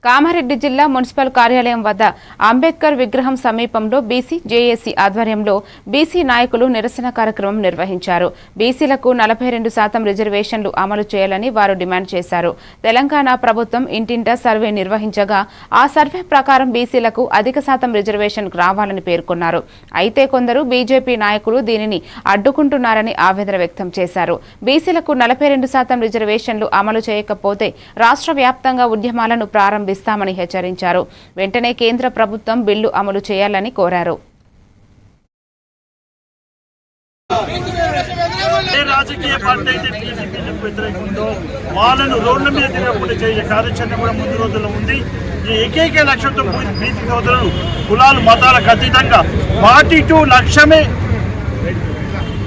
కామారెడ్డి జిల్లా మున్సిపల్ కార్యాలయం వద్ద అంబేద్కర్ విగ్రహం సమీపంలో బీసీ జేఏసీ ఆధ్వర్యంలో బీసీ నాయకులు నిరసన కార్యక్రమం నిర్వహించారు. బీసీలకు 42% రిజర్వేషన్లు అమలు చేయాలని వారు డిమాండ్ చేశారు. తెలంగాణ ప్రభుత్వం ఇంటింటా సర్వే నిర్వహించగా ఆ సర్వే ప్రకారం బీసీలకు అధిక శాతం రిజర్వేషన్ రావాలని పేర్కొన్నారు. అయితే కొందరు బీజేపీ నాయకులు దీనిని అడ్డుకుంటున్నారని ఆవేదన వ్యక్తం చేశారు. బీసీలకు 42% రిజర్వేషన్లు అమలు చేయకపోతే రాష్ట్ర వ్యాప్తంగా ఉద్యమాలను ప్రారంభిస్తామని హెచ్చరించారు. వెంటనే కేంద్ర ప్రభుత్వం బిల్లు అమలు చేయాలని కోరారు. రాజకీయ పార్టీ అయితే బీజేపీలకు వ్యతిరేకంగా వాళ్ళను రోడ్ల మీద తిరగకుండా చేసే కార్యాచరణ కూడా ముందు రోజుల్లో ఉంది. ఈ ఏకైక లక్ష్యంతో బీసీ సోదరులు కులాలు మతాలకు అతీతంగా 42 లక్ష్యమే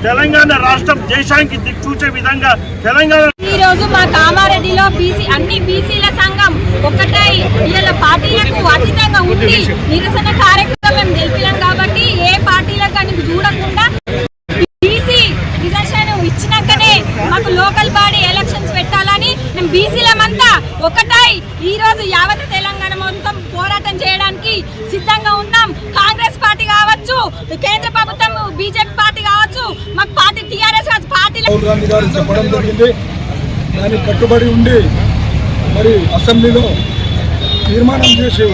తెలంగాణ రాష్ట్రం దేశానికి దిక్చూచే విధంగా తెలంగాణ. ఈ రోజు మా కామారెడ్డిలో అన్ని బీసీల సంఘం ఒకటై ఇలా పార్టీలకు అతీతంగా ఉండి నిరసన కార్యక్రమం తెలిపినాం. కాబట్టి ఏ పార్టీలకు అని చూడకుండా బీసీ రిజర్వేషన్ ఇచ్చినాకనే మాకు లోకల్ బాడీ ఎలక్షన్స్ పెట్టాలని మేము బీసీలమంతా ఒకటై ఈ రోజు యావత్ తెలంగాణ మొత్తం పోరాటం చేయడానికి సిద్ధంగా ఉన్నాం. కాంగ్రెస్ పార్టీ కావచ్చు, కేంద్ర ప్రభుత్వం బీజేపీ పార్టీ కావచ్చు, మాకు పార్టీ టీఆర్ఎస్ పార్టీ చెప్పడం జరిగింది. దానికి కట్టుబడి ఉండి మరి అసెంబ్లీలో తీర్మానం చేసి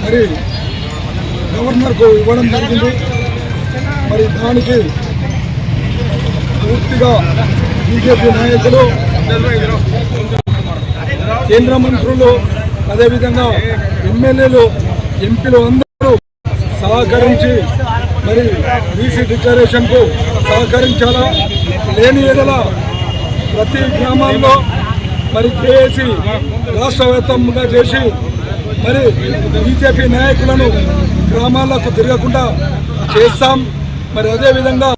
మరి గవర్నర్కు ఇవ్వడం జరిగింది. మరి దానికి పూర్తిగా బీజేపీ నాయకులు, కేంద్ర మంత్రులు, అదేవిధంగా ఎమ్మెల్యేలు, ఎంపీలు అందరూ సహకరించి మరి బీసీ డిక్లరేషన్కు సహకరించాలా. లేని ఎడల ప్రతి గ్రామాల్లో మరి జేఏసీ రాష్ట్ర వ్యాప్తంగా చేసి మరి బీజేపీ నాయకులను గ్రామాలకు తిరగకుండా చేస్తాం. మరి అదేవిధంగా